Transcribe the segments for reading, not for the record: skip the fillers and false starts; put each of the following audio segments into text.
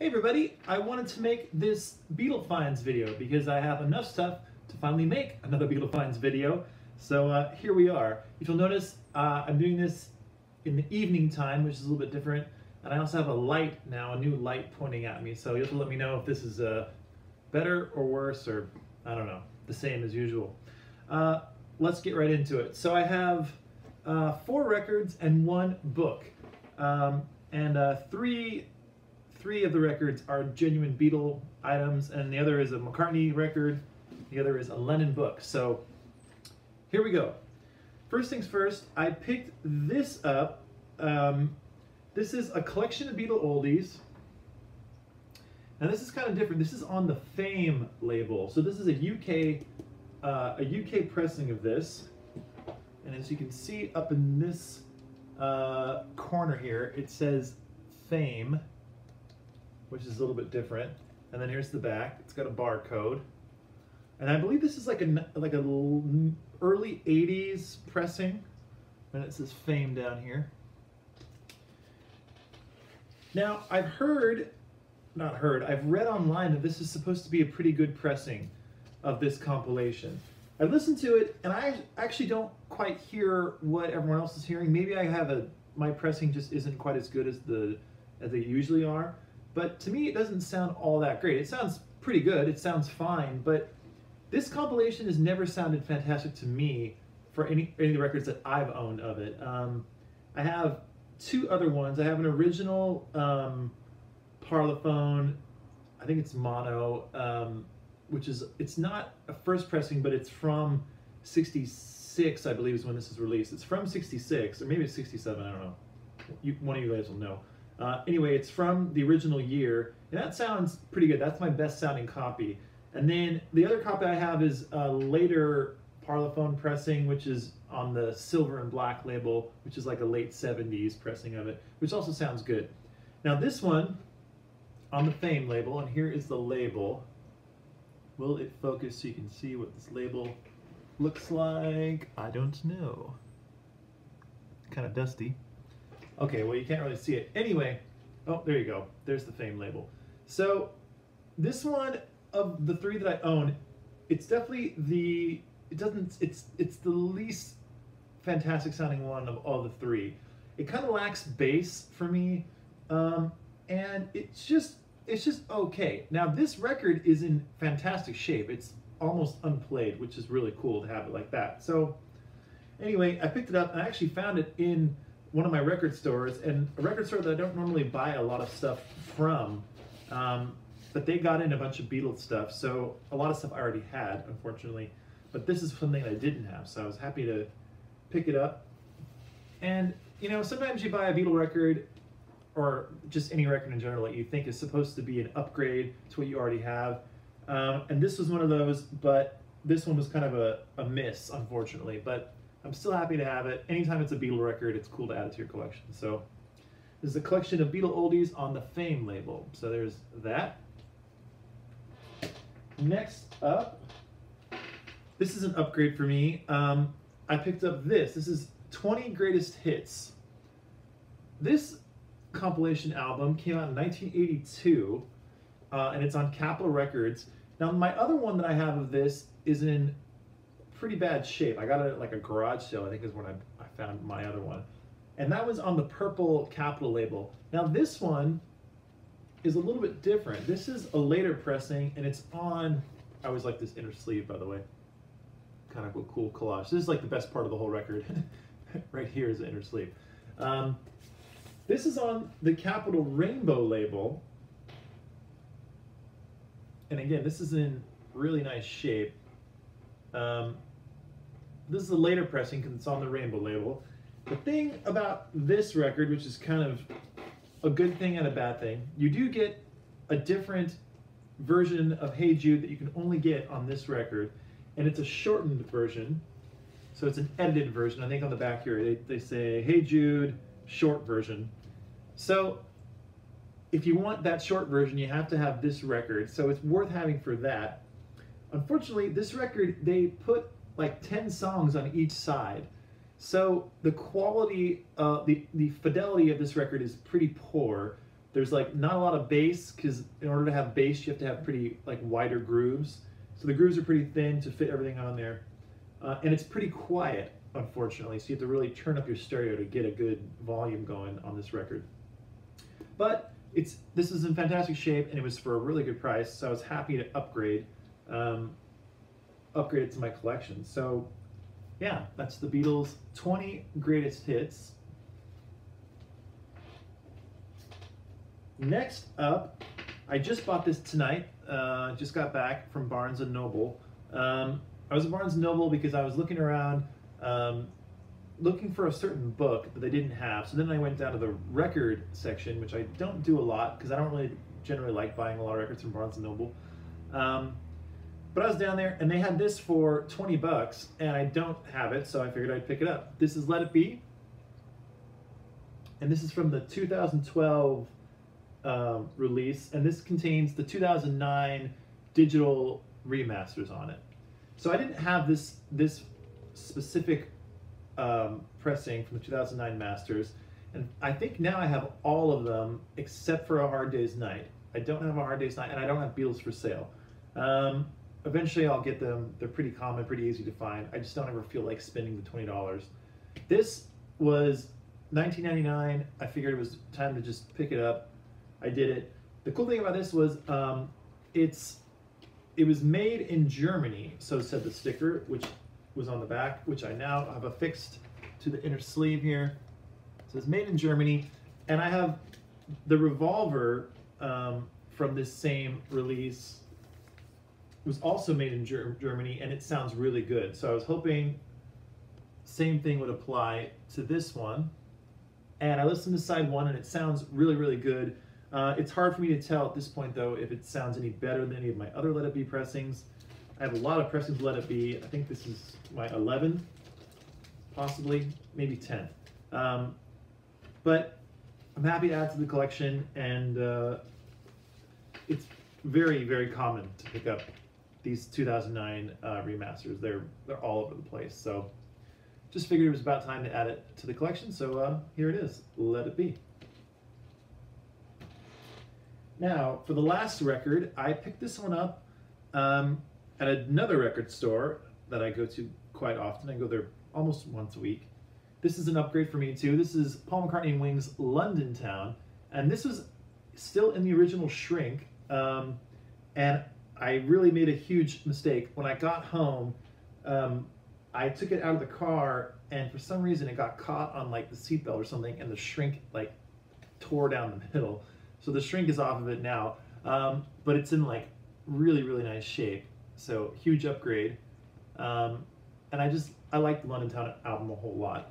Hey everybody, I wanted to make this Beatle Finds video because I have enough stuff to finally make another Beatle Finds video. So here we are. If you'll notice, I'm doing this in the evening time, which is a little bit different. And I also have a light now, a new light pointing at me. So you'll have to let me know if this is better or worse or, I don't know, the same as usual. Let's get right into it. So I have 4 records and 1 book. Three of the records are genuine Beatle items, and the other is a McCartney record, the other is a Lennon book. So here we go. First things first, I picked this up. This is a collection of Beetle Oldies. Now this is kind of different. This is on the Fame label. So this is a UK pressing of this. And as you can see up in this corner here, it says Fame, which is a little bit different. And then here's the back. It's got a barcode. And I believe this is like a early 80s pressing. And it says Fame down here. Now, I've read online that this is supposed to be a pretty good pressing of this compilation. I listened to it, and I actually don't quite hear what everyone else is hearing. Maybe my pressing just isn't quite as good as they usually are. But to me, it doesn't sound all that great. It sounds pretty good. It sounds fine. But this compilation has never sounded fantastic to me for any of the records that I've owned of it. I have 2 other ones. I have an original Parlophone. I think it's mono, it's not a first pressing, but it's from '66, I believe, is when this is released. It's from '66, or maybe it's '67. I don't know. One of you guys will know. Anyway, it's from the original year, and that sounds pretty good. That's my best sounding copy. And then the other copy I have is a later Parlophone pressing, which is on the silver and black label, which is like a late 70s pressing of it, which also sounds good. Now this one, on the Fame label, and here is the label. Will it focus so you can see what this label looks like? I don't know. Kind of dusty. Okay, well, you can't really see it. Anyway, oh, there you go. There's the Fame label. So this one of the 3 that I own, it's definitely it's the least fantastic sounding one of all the 3. It kind of lacks bass for me, and it's just okay. Now this record is in fantastic shape. It's almost unplayed, which is really cool to have it like that. So anyway, I picked it up, and I actually found it in one of my record stores, and a record store that I don't normally buy a lot of stuff from, but they got in a bunch of Beatles stuff, so a lot of stuff I already had, unfortunately, but this is something I didn't have, so I was happy to pick it up. And you know, sometimes you buy a Beatle record, or just any record in general, that you think is supposed to be an upgrade to what you already have, and this was one of those, but this one was kind of a miss, unfortunately, but I'm still happy to have it. Anytime it's a Beatle record, it's cool to add it to your collection. So this is a collection of Beetle Oldies on the Fame label. So there's that. Next up, this is an upgrade for me. I picked up this. This is 20 Greatest Hits. This compilation album came out in 1982, and it's on Capitol Records. Now, my other one that I have of this is in pretty bad shape. I got it at like a garage sale, I think is when I found my other one. And that was on the purple Capitol label. Now this one is a little bit different. This is a later pressing, and it's on, I always like this inner sleeve, by the way. Kind of a cool collage. This is like the best part of the whole record. Right here is the inner sleeve. This is on the Capitol Rainbow label. And again, this is in really nice shape. This is a later pressing because it's on the Rainbow label. The thing about this record, which is kind of a good thing and a bad thing, you do get a different version of Hey Jude that you can only get on this record, and it's a shortened version, so it's an edited version. I think on the back here they say Hey Jude short version. So if you want that short version, you have to have this record, so it's worth having for that. Unfortunately, this record, they put like 10 songs on each side. So the quality, the fidelity of this record is pretty poor, There's like not a lot of bass, because in order to have bass you have to have pretty like wider grooves. So the grooves are pretty thin to fit everything on there. And it's pretty quiet, unfortunately, so you have to really turn up your stereo to get a good volume going on this record. But this is in fantastic shape, and it was for a really good price, so I was happy to upgrade it to my collection. So yeah, that's the Beatles 20 Greatest Hits. Next up, I just bought this tonight. Just got back from Barnes & Noble. I was at Barnes & Noble because I was looking around, looking for a certain book that they didn't have. So then I went down to the record section, which I don't do a lot because I don't really generally like buying a lot of records from Barnes & Noble. But I was down there and they had this for 20 bucks and I don't have it, so I figured I'd pick it up. This is Let It Be. And this is from the 2012 release, and this contains the 2009 digital remasters on it. So I didn't have this specific pressing from the 2009 masters, and I think now I have all of them except for A Hard Day's Night. I don't have A Hard Day's Night, and I don't have Beatles for Sale. Eventually I'll get them. They're pretty common, pretty easy to find. I just don't ever feel like spending the $20. This was $19.99. I figured it was time to just pick it up. I did it. The cool thing about this was it was made in Germany, so said the sticker, which was on the back, which I now have affixed to the inner sleeve here. So it's made in Germany, and I have the revolver from this same release was also made in Germany, and it sounds really good. So I was hoping same thing would apply to this one. And I listened to side one, and it sounds really, really good. It's hard for me to tell at this point, though, if it sounds any better than any of my other Let It Be pressings. I have a lot of pressings of Let It Be. I think this is my 11th, possibly, maybe 10th. But I'm happy to add to the collection, and it's very, very common to pick up these 2009 remasters. They're all over the place. So just figured it was about time to add it to the collection. So here it is, Let It Be. Now, for the last record, I picked this one up at another record store that I go to quite often. I go there almost once a week. This is an upgrade for me too. This is Paul McCartney and Wings' London Town, and this was still in the original shrink, and I really made a huge mistake. When I got home, I took it out of the car, and for some reason it got caught on like the seatbelt or something, and the shrink like tore down the middle. So the shrink is off of it now, but it's in like really, really nice shape. So huge upgrade. And I like the London Town album a whole lot.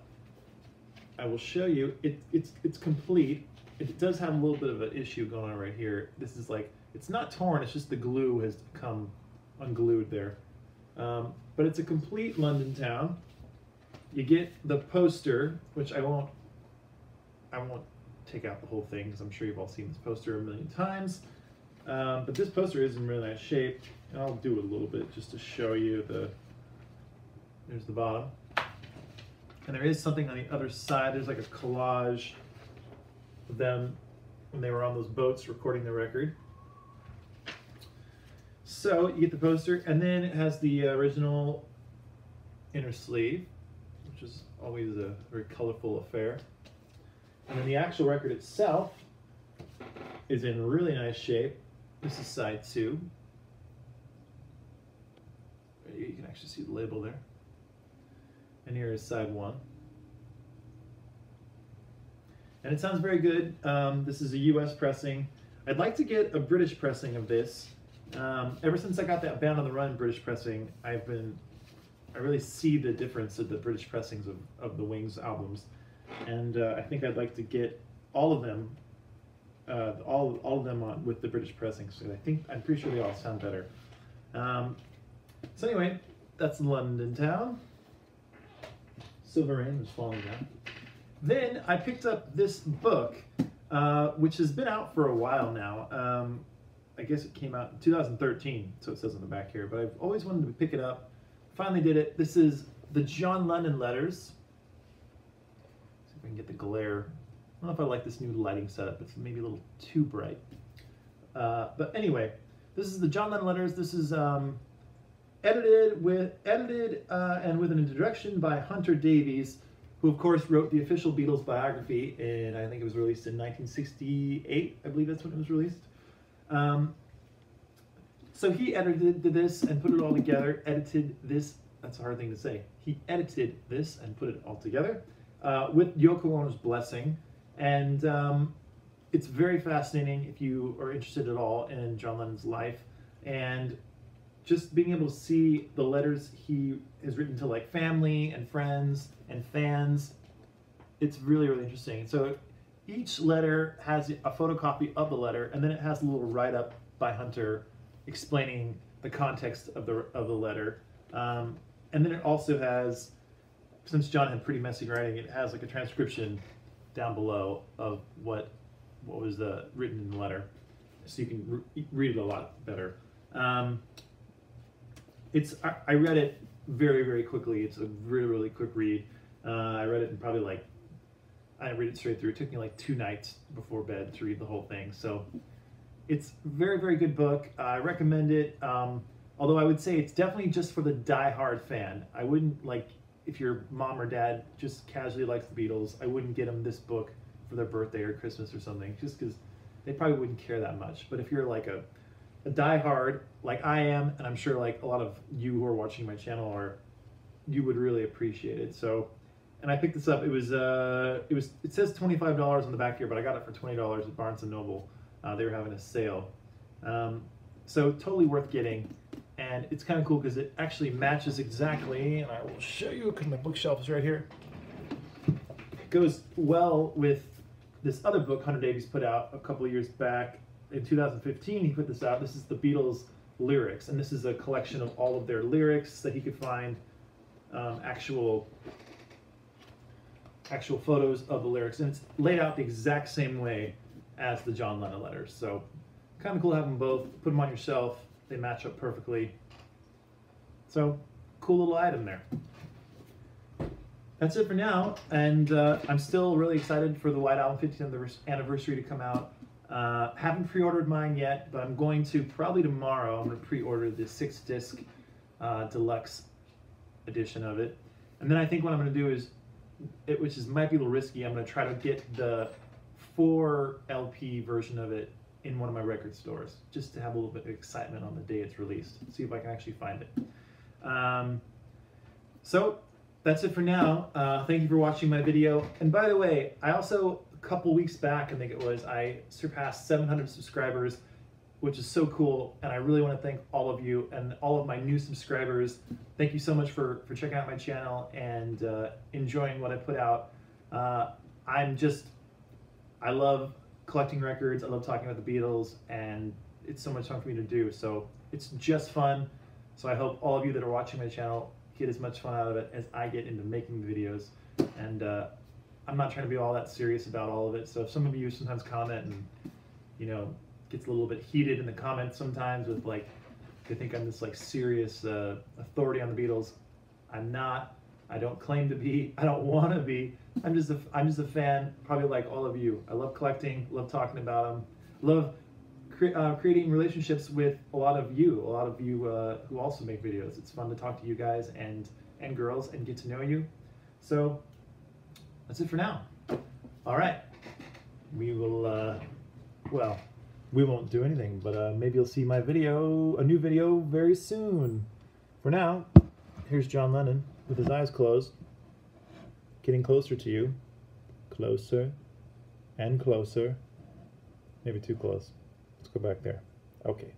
I will show you, it's complete. It does have a little bit of an issue going on right here. This is like, it's not torn, it's just the glue has come unglued there. But it's a complete London Town. You get the poster, which I won't take out the whole thing because I'm sure you've all seen this poster a million times. But this poster is in really nice shape. And I'll do it a little bit just to show you there's the bottom. And there is something on the other side. There's like a collage of them when they were on those boats recording the record. So you get the poster, and then it has the original inner sleeve, which is always a very colorful affair. And then the actual record itself is in really nice shape. This is side 2. You can actually see the label there. And here is side 1. And it sounds very good. This is a US pressing. I'd like to get a British pressing of this. Ever since I got that Bound on the Run British pressing, I really see the difference of the British pressings of the Wings albums. And I think I'd like to get all of them, all of them on with the British pressings. So I'm pretty sure they all sound better. So anyway, that's London Town. Silver Rain was falling down. Then I picked up this book, which has been out for a while now. I guess it came out in 2013, so it says on the back here. But I've always wanted to pick it up. Finally did it. This is the John Lennon letters. I can get the glare I don't know if I like this new lighting setup. It's maybe a little too bright. But anyway, this is the John Lennon letters. This is edited and with an introduction by Hunter Davies, who of course wrote the official Beatles biography, and I think it was released in 1968. I believe that's when it was released. So he edited this and put it all together. Edited this. That's a hard thing to say. He edited this and put it all together with Yoko Ono's blessing, and it's very fascinating if you are interested at all in John Lennon's life, and just being able to see the letters he has written to like family and friends and fans. It's really, really interesting. So each letter has a photocopy of the letter, and then it has a little write-up by Hunter explaining the context of the letter. And then it also has, since John had pretty messy writing, it has like a transcription down below of what was written in the letter, so you can read it a lot better. I read it very, very quickly. It's a really, really quick read. I read it in probably like, I didn't read it straight through. It took me like 2 nights before bed to read the whole thing. So it's a very, very good book. I recommend it. Although I would say it's definitely just for the die-hard fan. I wouldn't, like, if your mom or dad just casually likes the Beatles, I wouldn't get them this book for their birthday or Christmas or something, just because they probably wouldn't care that much. But if you're like a die-hard, like I am, and I'm sure like a lot of you who are watching my channel are, you would really appreciate it. So, and I picked this up. It says $25 on the back here, but I got it for $20 at Barnes & Noble. They were having a sale. So totally worth getting. And it's kind of cool because it actually matches exactly, and I will show you because my bookshelf is right here. It goes well with this other book Hunter Davies put out a couple of years back. In 2015, he put this out. This is the Beatles lyrics, and this is a collection of all of their lyrics that he could find, actual photos of the lyrics, and it's laid out the exact same way as the John Lennon letters. So kind of cool to have them both. Put them on your shelf. They match up perfectly. So, cool little item there. That's it for now, and I'm still really excited for the White Album 50th anniversary to come out. Haven't pre-ordered mine yet, but I'm going to probably tomorrow. I'm going to pre-order the 6-disc deluxe edition of it, and then I think what I'm going to do is, which might be a little risky, I'm going to try to get the 4 LP version of it in one of my record stores, just to have a little bit of excitement on the day it's released. See if I can actually find it. So that's it for now. Thank you for watching my video. And by the way, I also, a couple weeks back, I think it was, I surpassed 700 subscribers, which is so cool. And I really want to thank all of you and all of my new subscribers. Thank you so much for checking out my channel and enjoying what I put out. I love collecting records. I love talking about the Beatles, and it's so much fun for me to do. So it's just fun. So I hope all of you that are watching my channel get as much fun out of it as I get into making the videos. And I'm not trying to be all that serious about all of it. So if some of you sometimes comment and, you know, gets a little bit heated in the comments sometimes with like, they think I'm this like serious authority on the Beatles. I'm not. I don't claim to be. I don't want to be. I'm just a fan, probably like all of you. I love collecting, love talking about them, love creating relationships with a lot of you who also make videos. It's fun to talk to you guys and girls and get to know you. So that's it for now. All right, we will. Well, we won't do anything, but maybe you'll see a new video very soon. For now, here's John Lennon with his eyes closed, getting closer to you, closer and closer, maybe too close. Let's go back there. Okay.